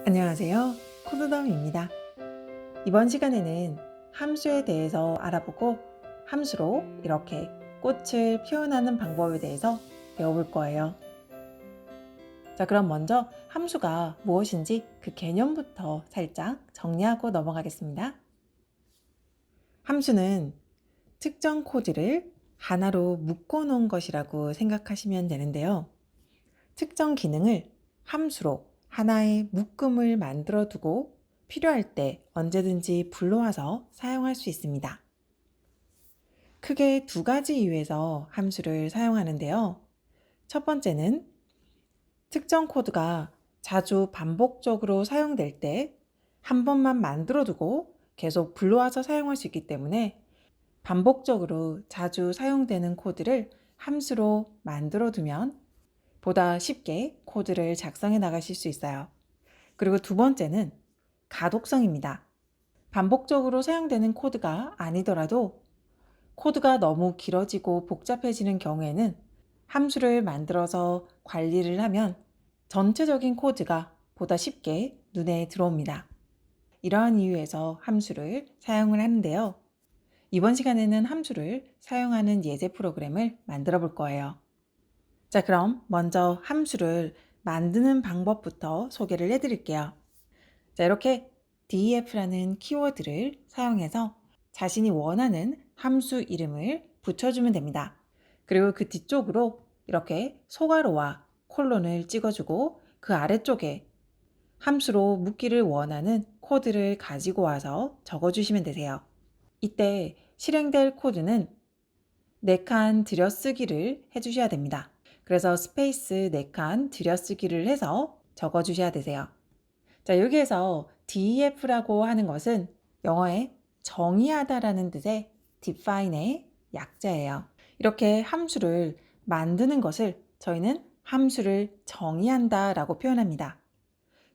안녕하세요. 코드덤입니다. 이번 시간에는 함수에 대해서 알아보고 함수로 이렇게 꽃을 표현하는 방법에 대해서 배워볼 거예요. 자, 그럼 먼저 함수가 무엇인지 그 개념부터 살짝 정리하고 넘어가겠습니다. 함수는 특정 코드를 하나로 묶어 놓은 것이라고 생각하시면 되는데요. 특정 기능을 함수로 하나의 묶음을 만들어 두고 필요할 때 언제든지 불러와서 사용할 수 있습니다. 크게 두 가지 이유에서 함수를 사용하는데요. 첫 번째는 특정 코드가 자주 반복적으로 사용될 때 한 번만 만들어 두고 계속 불러와서 사용할 수 있기 때문에 반복적으로 자주 사용되는 코드를 함수로 만들어 두면 보다 쉽게 코드를 작성해 나가실 수 있어요. 그리고 두 번째는 가독성입니다. 반복적으로 사용되는 코드가 아니더라도 코드가 너무 길어지고 복잡해지는 경우에는 함수를 만들어서 관리를 하면 전체적인 코드가 보다 쉽게 눈에 들어옵니다. 이러한 이유에서 함수를 사용을 하는데요. 이번 시간에는 함수를 사용하는 예제 프로그램을 만들어 볼 거예요. 자, 그럼 먼저 함수를 만드는 방법부터 소개를 해드릴게요. 자, 이렇게 def라는 키워드를 사용해서 자신이 원하는 함수 이름을 붙여주면 됩니다. 그리고 그 뒤쪽으로 이렇게 소괄호와 콜론을 찍어주고 그 아래쪽에 함수로 묶기를 원하는 코드를 가지고 와서 적어주시면 되세요. 이때 실행될 코드는 4칸 들여쓰기를 해주셔야 됩니다. 그래서 스페이스 4칸 들여쓰기를 해서 적어주셔야 되세요. 자, 여기에서 def라고 하는 것은 영어의 정의하다라는 뜻의 define의 약자예요. 이렇게 함수를 만드는 것을 저희는 함수를 정의한다 라고 표현합니다.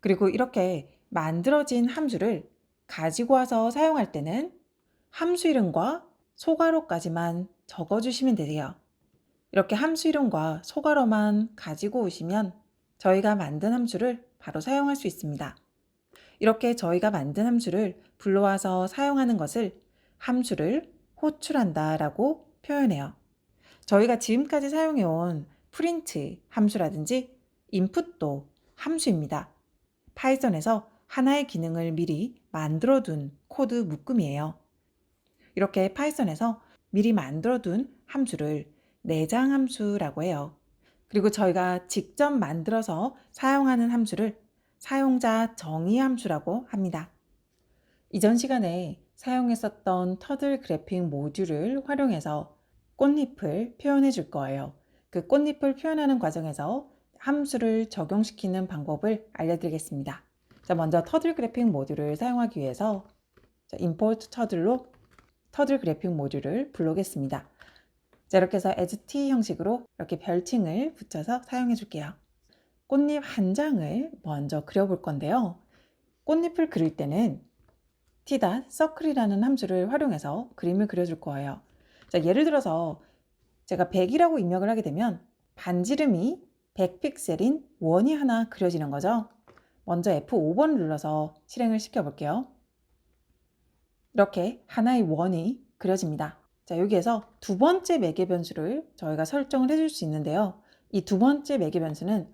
그리고 이렇게 만들어진 함수를 가지고 와서 사용할 때는 함수 이름과 소괄호까지만 적어주시면 되세요. 이렇게 함수 이름과 소괄호만 가지고 오시면 저희가 만든 함수를 바로 사용할 수 있습니다. 이렇게 저희가 만든 함수를 불러와서 사용하는 것을 함수를 호출한다 라고 표현해요. 저희가 지금까지 사용해온 프린트 함수라든지 인풋도 함수입니다. 파이썬에서 하나의 기능을 미리 만들어둔 코드 묶음이에요. 이렇게 파이썬에서 미리 만들어둔 함수를 내장 함수라고 해요. 그리고 저희가 직접 만들어서 사용하는 함수를 사용자 정의 함수라고 합니다. 이전 시간에 사용했었던 터들 그래픽 모듈을 활용해서 꽃잎을 표현해 줄 거예요. 그 꽃잎을 표현하는 과정에서 함수를 적용시키는 방법을 알려드리겠습니다. 자, 먼저 터들 그래픽 모듈을 사용하기 위해서 import 터들로 터들 그래픽 모듈을 불러오겠습니다. 자, 이렇게 해서 as t 형식으로 이렇게 별칭을 붙여서 사용해 줄게요. 꽃잎 한 장을 먼저 그려볼 건데요. 꽃잎을 그릴 때는 t.circle이라는 함수를 활용해서 그림을 그려줄 거예요. 자, 예를 들어서 제가 100이라고 입력을 하게 되면 반지름이 100픽셀인 원이 하나 그려지는 거죠. 먼저 F5번을 눌러서 실행을 시켜볼게요. 이렇게 하나의 원이 그려집니다. 자, 여기에서 두 번째 매개 변수를 저희가 설정을 해줄 수 있는데요. 이 두 번째 매개 변수는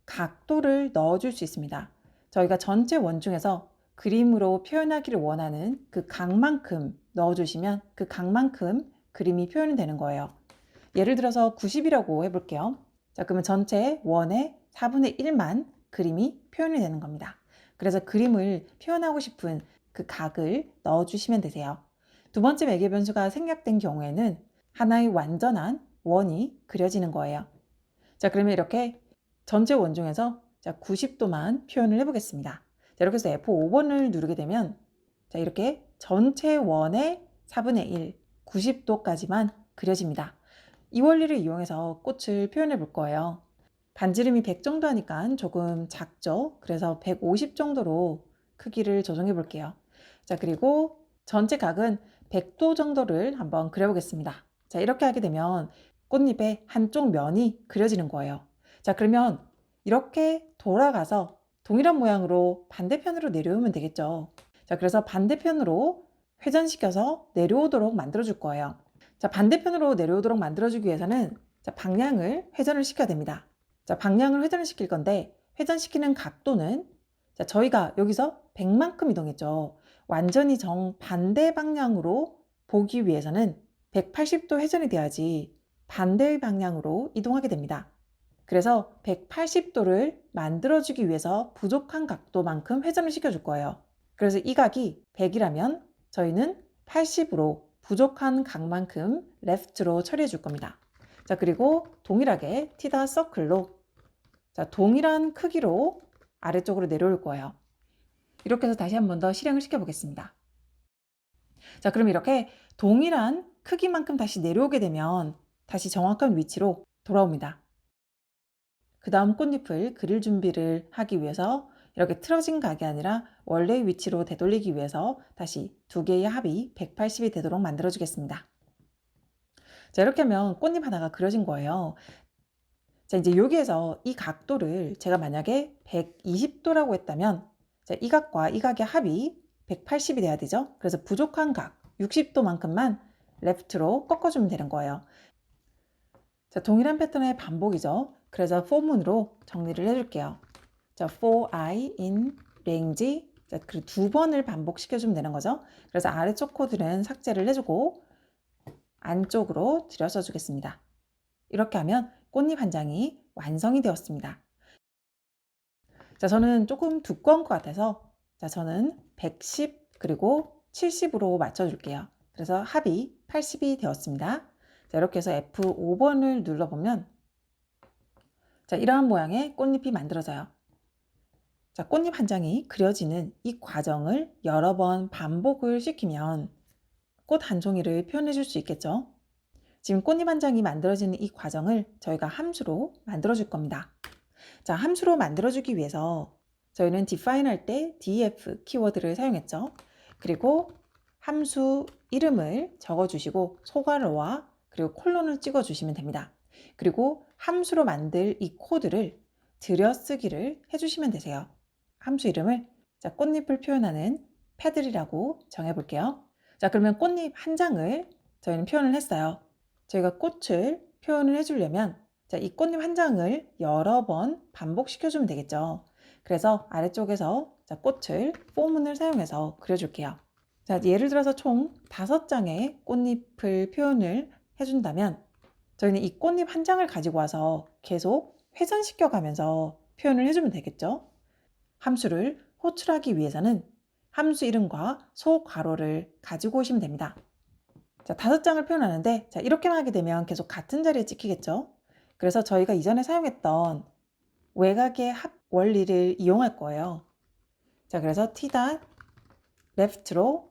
각도를 넣어줄 수 있습니다. 저희가 전체 원 중에서 그림으로 표현하기를 원하는 그 각만큼 넣어주시면 그 각만큼 그림이 표현이 되는 거예요. 예를 들어서 90이라고 해볼게요. 자, 그러면 전체 원의 4분의 1만 그림이 표현이 되는 겁니다. 그래서 그림을 표현하고 싶은 그 각을 넣어주시면 되세요. 두 번째 매개 변수가 생략된 경우에는 하나의 완전한 원이 그려지는 거예요. 자, 그러면 이렇게 전체 원 중에서 90도만 표현을 해보겠습니다. 자, 이렇게 해서 F5번을 누르게 되면 자, 이렇게 전체 원의 4분의 1, 90도까지만 그려집니다. 이 원리를 이용해서 꽃을 표현해 볼 거예요. 반지름이 100 정도 하니까 조금 작죠? 그래서 150 정도로 크기를 조정해 볼게요. 자, 그리고 전체 각은 100도 정도를 한번 그려보겠습니다. 자, 이렇게 하게 되면 꽃잎의 한쪽 면이 그려지는 거예요. 자, 그러면 이렇게 돌아가서 동일한 모양으로 반대편으로 내려오면 되겠죠. 자, 그래서 반대편으로 회전시켜서 내려오도록 만들어 줄 거예요. 자, 반대편으로 내려오도록 만들어 주기 위해서는 자, 방향을 회전을 시켜야 됩니다. 자, 방향을 회전을 시킬 건데 회전시키는 각도는 자, 저희가 여기서 100만큼 이동했죠. 완전히 정반대 방향으로 보기 위해서는 180도 회전이 돼야지 반대 방향으로 이동하게 됩니다. 그래서 180도를 만들어주기 위해서 부족한 각도만큼 회전을 시켜줄 거예요. 그래서 이 각이 100이라면 저희는 80으로 부족한 각만큼 left로 처리해 줄 겁니다. 자, 그리고 동일하게 θ 서클로 자, 동일한 크기로 아래쪽으로 내려올 거예요. 이렇게 해서 다시 한 번 더 실행을 시켜 보겠습니다. 자, 그럼 이렇게 동일한 크기만큼 다시 내려오게 되면 다시 정확한 위치로 돌아옵니다. 그 다음 꽃잎을 그릴 준비를 하기 위해서 이렇게 틀어진 각이 아니라 원래의 위치로 되돌리기 위해서 다시 두 개의 합이 180이 되도록 만들어 주겠습니다. 자, 이렇게 하면 꽃잎 하나가 그려진 거예요. 자, 이제 여기에서 이 각도를 제가 만약에 120도라고 했다면 자, 이 각과 이 각의 합이 180이 돼야 되죠. 그래서 부족한 각 60도만큼만 레프트로 꺾어주면 되는 거예요. 자, 동일한 패턴의 반복이죠. 그래서 for문으로 정리를 해줄게요. 자, for I in range 자, 그리고 두 번을 반복시켜주면 되는 거죠. 그래서 아래쪽 코드는 삭제를 해주고 안쪽으로 들여서 주겠습니다. 이렇게 하면 꽃잎 한 장이 완성이 되었습니다. 자, 저는 조금 두꺼운 것 같아서 자, 저는 110 그리고 70으로 맞춰줄게요. 그래서 합이 80이 되었습니다. 자, 이렇게 해서 F5번을 눌러보면 자, 이러한 모양의 꽃잎이 만들어져요. 자, 꽃잎 한 장이 그려지는 이 과정을 여러 번 반복을 시키면 꽃 한 종이를 표현해 줄 수 있겠죠. 지금 꽃잎 한 장이 만들어지는 이 과정을 저희가 함수로 만들어 줄 겁니다. 자, 함수로 만들어 주기 위해서 저희는 define 할 때 def 키워드를 사용했죠. 그리고 함수 이름을 적어 주시고 소괄호와 그리고 콜론을 찍어 주시면 됩니다. 그리고 함수로 만들 이 코드를 들여쓰기를 해주시면 되세요. 함수 이름을 자, 꽃잎을 표현하는 패들이라고 정해볼게요. 자, 그러면 꽃잎 한 장을 저희는 표현을 했어요. 저희가 꽃을 표현을 해주려면 자, 이 꽃잎 한 장을 여러 번 반복시켜주면 되겠죠. 그래서 아래쪽에서 자, 꽃을 포문을 사용해서 그려줄게요. 자, 예를 들어서 총 5장의 꽃잎을 표현을 해준다면 저희는 이 꽃잎 한 장을 가지고 와서 계속 회전시켜 가면서 표현을 해주면 되겠죠. 함수를 호출하기 위해서는 함수 이름과 소괄호를 가지고 오시면 됩니다. 자, 5장을 표현하는데 자, 이렇게만 하게 되면 계속 같은 자리에 찍히겠죠. 그래서 저희가 이전에 사용했던 외곽의 합 원리를 이용할 거예요. 자, 그래서 t left로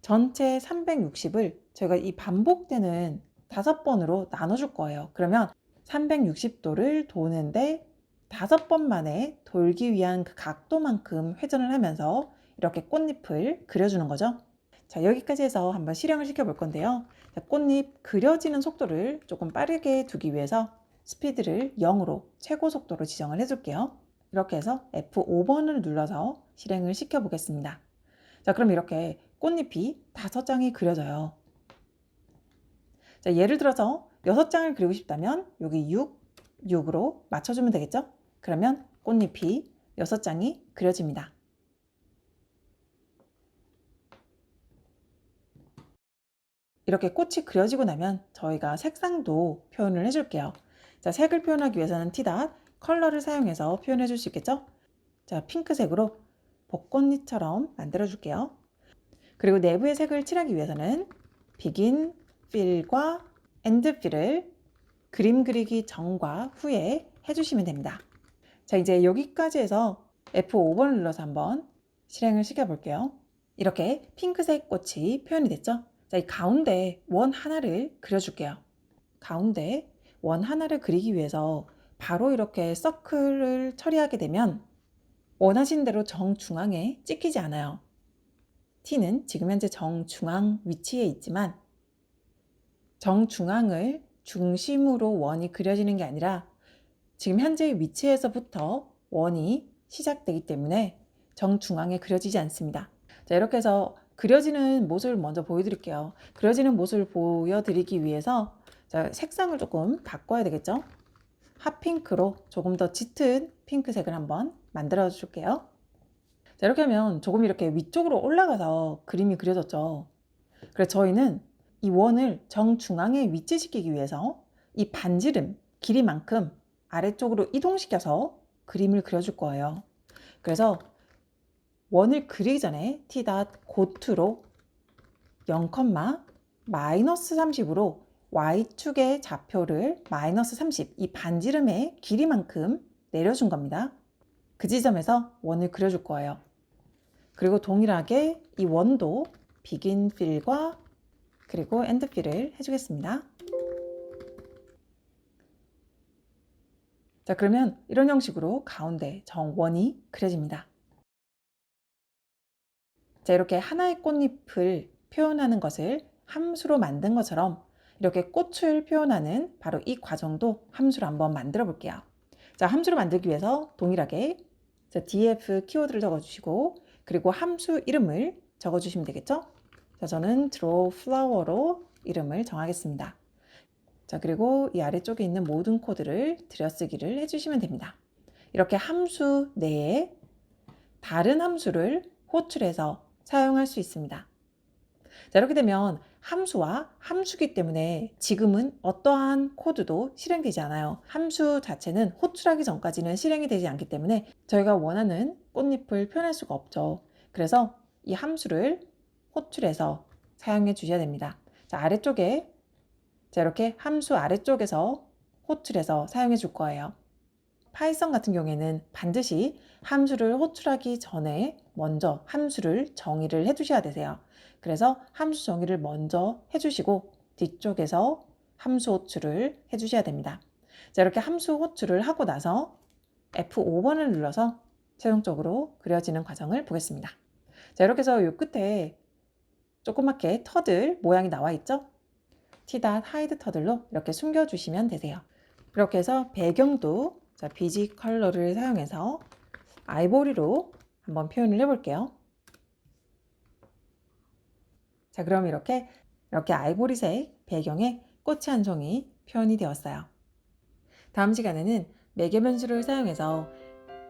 전체 360을 저희가 이 반복되는 5번으로 나눠줄 거예요. 그러면 360도를 도는데 5번 만에 돌기 위한 그 각도만큼 회전을 하면서 이렇게 꽃잎을 그려주는 거죠. 자, 여기까지 해서 한번 실행을 시켜볼 건데요. 자, 꽃잎 그려지는 속도를 조금 빠르게 두기 위해서 스피드를 0으로 최고 속도로 지정을 해줄게요. 이렇게 해서 F5번을 눌러서 실행을 시켜보겠습니다. 자, 그럼 이렇게 꽃잎이 5장이 그려져요. 자, 예를 들어서 6장을 그리고 싶다면 여기 6으로 맞춰주면 되겠죠? 그러면 꽃잎이 6장이 그려집니다. 이렇게 꽃이 그려지고 나면 저희가 색상도 표현을 해줄게요. 자, 색을 표현하기 위해서는 t 컬러를 사용해서 표현해 줄 수 있겠죠? 자, 핑크색으로 벚꽃잎처럼 만들어 줄게요. 그리고 내부의 색을 칠하기 위해서는 begin, fill과 end fill을 그림 그리기 전과 후에 해주시면 됩니다. 자, 이제 여기까지 해서 F5번을 눌러서 한번 실행을 시켜볼게요. 이렇게 핑크색 꽃이 표현이 됐죠? 자, 이 가운데 원 하나를 그려줄게요. 가운데 원 하나를 그리기 위해서 바로 이렇게 서클을 처리하게 되면 원하신 대로 정중앙에 찍히지 않아요. T는 지금 현재 정중앙 위치에 있지만 정중앙을 중심으로 원이 그려지는 게 아니라 지금 현재의 위치에서부터 원이 시작되기 때문에 정중앙에 그려지지 않습니다. 자, 이렇게 해서 그려지는 모습을 먼저 보여드릴게요. 그려지는 모습을 보여드리기 위해서 자, 색상을 조금 바꿔야 되겠죠? 핫핑크로 조금 더 짙은 핑크색을 한번 만들어 줄게요. 자, 이렇게 하면 조금 이렇게 위쪽으로 올라가서 그림이 그려졌죠. 그래서 저희는 이 원을 정중앙에 위치시키기 위해서 이 반지름 길이만큼 아래쪽으로 이동시켜서 그림을 그려줄 거예요. 그래서 원을 그리기 전에 t.고투로 0, 마이너스 30으로 y축의 좌표를 마이너스 30, 이 반지름의 길이만큼 내려준 겁니다. 그 지점에서 원을 그려줄 거예요. 그리고 동일하게 이 원도 begin fill과 그리고 end fill을 해주겠습니다. 자, 그러면 이런 형식으로 가운데 정원이 그려집니다. 자, 이렇게 하나의 꽃잎을 표현하는 것을 함수로 만든 것처럼 이렇게 꽃을 표현하는 바로 이 과정도 함수로 한번 만들어 볼게요. 자, 함수로 만들기 위해서 동일하게 df 키워드를 적어주시고 그리고 함수 이름을 적어주시면 되겠죠? 자, 저는 draw flower로 이름을 정하겠습니다. 자, 그리고 이 아래쪽에 있는 모든 코드를 들여쓰기를 해주시면 됩니다. 이렇게 함수 내에 다른 함수를 호출해서 사용할 수 있습니다. 자, 이렇게 되면 함수와 함수기 때문에 지금은 어떠한 코드도 실행되지 않아요. 함수 자체는 호출하기 전까지는 실행이 되지 않기 때문에 저희가 원하는 꽃잎을 표현할 수가 없죠. 그래서 이 함수를 호출해서 사용해 주셔야 됩니다. 자, 아래쪽에 자, 이렇게 함수 아래쪽에서 호출해서 사용해 줄 거예요. 파이썬 같은 경우에는 반드시 함수를 호출하기 전에 먼저 함수를 정의를 해주셔야 되세요. 그래서 함수 정의를 먼저 해주시고 뒤쪽에서 함수 호출을 해주셔야 됩니다. 자, 이렇게 함수 호출을 하고 나서 F5번을 눌러서 최종적으로 그려지는 과정을 보겠습니다. 자, 이렇게 해서 이 끝에 조그맣게 터들 모양이 나와 있죠? t.hide 터들로 이렇게 숨겨주시면 되세요. 이렇게 해서 배경도 자, 비지 컬러를 사용해서 아이보리로 한번 표현을 해볼게요. 자, 그럼 이렇게 아이보리색 배경에 꽃이 한 송이 표현이 되었어요. 다음 시간에는 매개 변수를 사용해서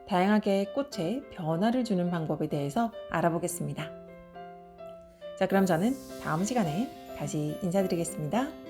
다양하게 꽃에 변화를 주는 방법에 대해서 알아보겠습니다. 자, 그럼 저는 다음 시간에 다시 인사드리겠습니다.